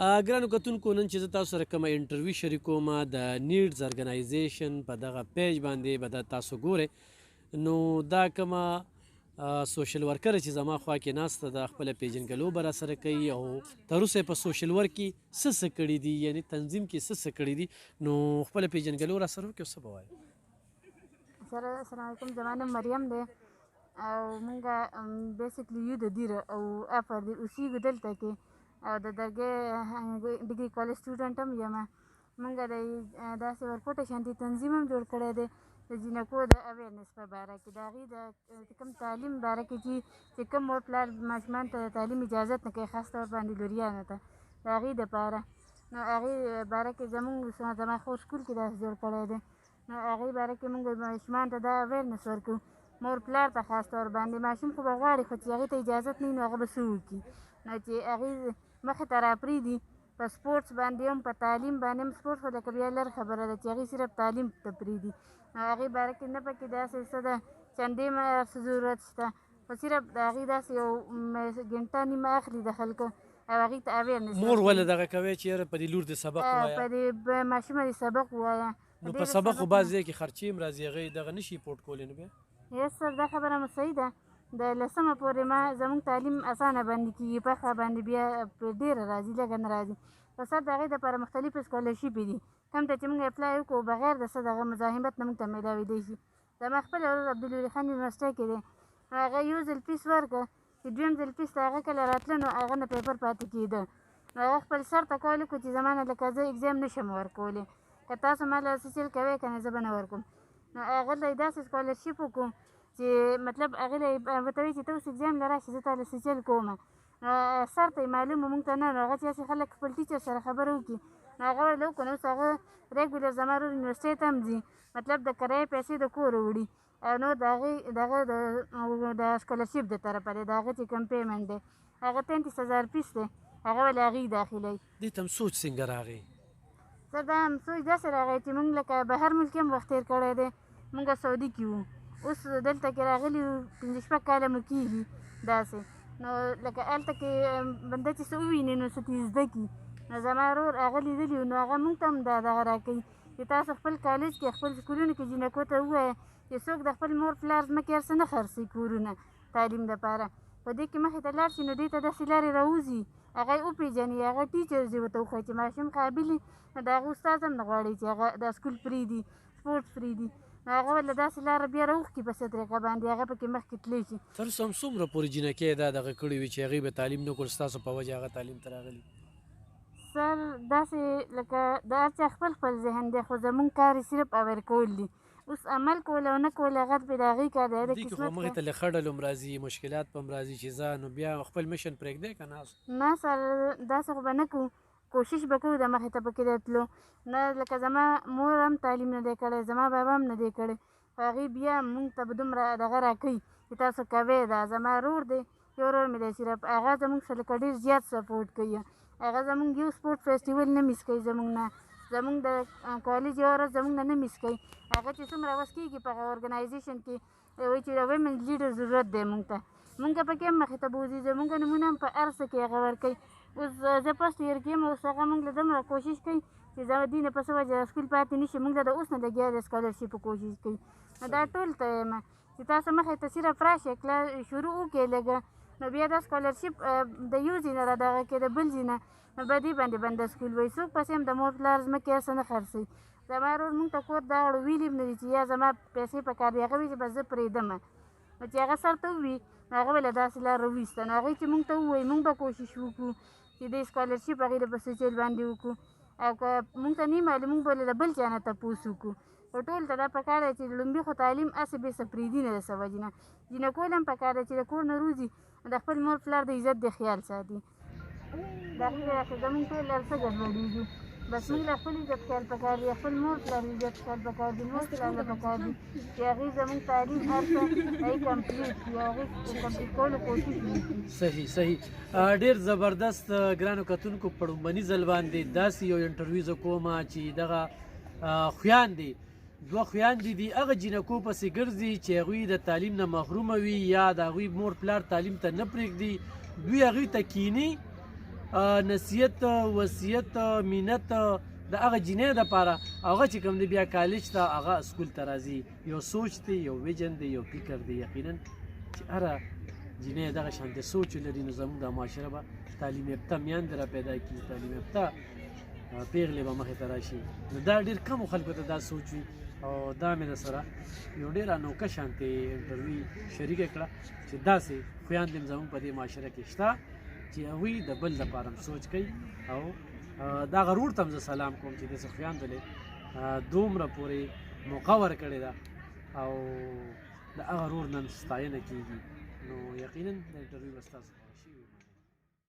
ګرانو کتونکو نن چې زه تاسو سره کومه انټرویو شریکوم د نیډز ارګنایزیشن په دغه پیج باندې به دا تاسو ګورئ نو دا کومه سوشل ورکر چې زما خوا کې ناسته د خپله پیژنګلو به راسره کوي او تر اوسه په سوشل ورک کې څه کړي دي یعنی تنظیم کې څه کړي دي نو خپله پیژنګلو راسره وکړي او څه به وایي سره السلام علیکم زما نوم مریم دی او مونږ بیسیکلی یو د دیر او افر دی اوسیږو دلته کې او د درګۍ ډګري کالج سټوډنټ هم یم مونږ د داسې ورکوټه شانتي تنظیم هم جوړ کړی دی د جینکو د اویرنس په باره کې د هغې د کوم تعلیم باره کې چې کوم مور پلار ماشومان ته د تعلیم اجازت نه کوي خاص طور باندې لوریانو ته د هغې دپاره نو هغې باره کې زمونږ زما خور سکول کې داسې جوړ کړی دی نو هغې باره کې مونږ ماشومان ته دا اویرنس ورکوو مور پلار ته خاص طور باندې ماشوم خو به غواړي خو چې هغې ته اجازت نه وي نو هغه به څه وکړي نو چې هغې مخې ته راپرېږدي په سپورټس باندې هم په تعلیم باندې هم سپورټس خو لکه بیا لر خبره ده چې هغې صرف تعلیم ته پرېږدي نو هغې باره کې نه پکې داسې څه ده چندې څه ضرورت شته خو صرف د هغې داسې یو ګنټه نیمه اخلي د خلکو او هغې ته اویرنس مور ولې دغه کوي چې یاره په دې لور د سبق ووایه په دې ماشومه دې سبق ووایه نو په سبق خو بعض ځای کې خرچې هم راځي هغې دغه نه شي پورټ کولی نو بیا یس سر دا خبره مو صحیح ده د لسمه پورې ما زموږ تعلیم اسانه باندې کېږي پخه باندې بیا ډېره راځي لږه نه راځي خو سر د هغې دپاره مختلفې سکالرشپې دي کوم ته چې موږ اپلای وکړو بغیر د څه دغه مزاحمت نه موږ ته میلاویدی شي زما خپل ورور عبدالولي خان یونیورسټۍ کې دی هغه یو ځل فیس ورکړه چې دویم ځل فیس ته هغه کله راتله نو هغه نه پیپر پاتې کېده نو هغه خپل سر ته کول وکړو چې زما نه لکه زه اګزام نشم ورکولی که تاسو ما له څه چل کوئ که نه زه به نه ورکوم نو هغه له یې داسې سکالرشپ وکړو چې مطلب هغې له یې ورته وایي چې ته اوس اګزام له راشي زه تا له سیچل کوم سر ته یې معلوم مونږ ته نه نو هغه چې هسې خلک خپل ټیچر سره خبره وکړي نو هغه ورله وکړو نو اوس هغه ریګولر زما ورور یونیورسټۍ ته هم ځي مطلب د کرایې پیسې د کوره وړي نو د هغې دغه د سکالرشپ د طرفه دی د هغه چې کوم پیمنټ دی هغه 35,000 فیس دی هغه ولې هغې داخلوي دې ته هم سوچ څنګه راغی سر دا هم سوچ داسې راغی چې مونږ لکه بهر ملک هم وخت تېر کړی دی مونږ سعودي کې وو اوس دلته کې راغلي وو 5-6 کاله مو کېږي داسې نو لکه هلته کې بنده چې څه وویني نو څه ترې زده کړي نو زما ورور هغه لیدلي وو نو هغه مونږ ته هم دغه راکوي چې تاسو خپل کالج کې خپل سکولونو کې جینکو ته ووایه چې څوک د خپل مور پلار ځمکې هر څه نه خرڅوي کورونه تعلیم دپاره په دې کې مخې ته لاړ شي نو دې ته داسې لارې راوځي هغه یې وپېژني هغه ټیچرز یې ورته وښایي چې ماشوم قابل نو د هغه استاد هم نه غواړي چې هغه دا سکول پرېږدي سپورټس پرېږدي نو هغه ولې داسې لاره بیا راوښکي په څه طریقه باندې هغه پکې مخکې تللی شي تر اوسه هم څومره پورې جینکۍ دا دغه کړي وي چې هغې به تعلیم نه کړو ستاسو په وجه هغه تعلیم ته راغلي سر داسې لکه د هر چا خپل خپل ذهن دی خو زمونږ کار یې صرف اویر کول دي اوس عمل کول او نه کول هغه پرې د هغې کار دی د دې کې خو مخې ته له ښه ډلو هم راځي مشکلات به هم راځي چې ځه نو بیا خپل مشن پرېږدی که نه نه سر داسې خو به نه کوو کوشش به کوو د مخې ته پکې د تلو نه لکه زما مور هم تعلیم نه دی کړی زما بابا هم نه دی کړی خو هغې بیا مونږ ته به دومره دغه راکوي چې تاسو کوئ دا زما ورور دی یو ورور مې دی صرف هغه زمونږ سره لکه ډېر زیات سپورټ کوي هغه زمونږ یو سپورټ فیسټیول نه میس کوي زمونږ نه زمونږ د کالج یوه ورځ زمونږ نه میس کوي هغه چې څومره وس کېږي په هغه ارګنایزیشن کې وایي چې د ویمن لیډر ضرورت دی مونږ ته مونږ پکې هم مخې ته بوځي زمونږ نمونه هم په هر څه کې هغه ورکوي اوس زه فسټ ایئر کې یم اوس هغه مونږ له دومره کوشش کوي چې زه دې نه په څه وجه سکول پاتې نه شي مونږ له د اوس نه لګیا د سکالرشپ کوشش کوي نو دا ټول ته یم چې تاسو مخې ته صرف راشئ کلاس شروع وکړئ لږه نو بیا دا سکالرشپ د یو ځای نه را دغه کې د بل ځای نه نو به دې باندې بنده سکول وایي څوک پسې هم د مور پلار ځمکې هر څه نه خرڅوي زما ورور مونږ ته کور دا اړو ویلي هم نه دي چې یا زما پیسې په کار دي هغه وایي چې بس زه پرېږدم نو چې هغه سر ته ووي نو هغه به له داسې لار راوویسته نو هغې چې مونږ ته ووایي مونږ به کوشش وکړو چې د سکالرشپ هغې د په سیچل باندې وکړو او که مونږ ته نه معلوم مونږ به له بل چا نه تپوس وکړو خو ټول ته دا پکار دی چې لومړي خو تعلیم هسې بې څه پرېږدي نه د څه وجې نه جینکول هم پکار دی چې د کور نه روزي د خپل مور پلار د عزت د خیال ساتي داخلي راکړه زمونږ ټول هر څه ګډوډېږي بس موږ له خپل عزت خیال پکار دی خپل مور پلار عزت خیال پکار دی مور پلار له پکار دی چې هغې زمونږ تعلیم هر څه هغې کمپلیټ کړي هغې کمپلیټ کولو کوشش وکړي صحیح صحیح ډېر زبردست ګرانو کتونکو په لومړني ځل باندې داسې یو انټرویو زه کوم چې دغه خویندې دوه خویندې دي هغه جینکو پسې ګرځي چې هغوی د تعلیم نه محرومه وي یا د هغوی مور پلار تعلیم ته نه پرېږدي دوی هغوی ته کیني نصیحت وصیت منت د هغه جینۍ دپاره هغه چې کوم دی بیا کالج ته هغه سکول ته راځي یو سوچ دی یو ویژن دی یو فکر دی یقینا چې هره جینۍ دغه شانتې سوچ ولري نو زموږ د معاشره به تعلیم یافته میندې را پیدا کړي تعلیم یافته پیغلې به مخې ته راشي نو دا ډېر کمو خلکو ته دا سوچ وي او دا مې درسره یو ډېر انوکه شانتې انټرویو شریکه کړه چې داسې خویندې هم زموږ په دې معاشره کې شته چې هغوی د بل لپاره هم سوچ کوي او دا غرور ته هم زه سلام کوم چې داسې خویندو له دومره پورې موقع ورکړې ده او د هغه غرور نن ستاینه کېږي نو یقینا د انټرویو به ستاسو خوښ شي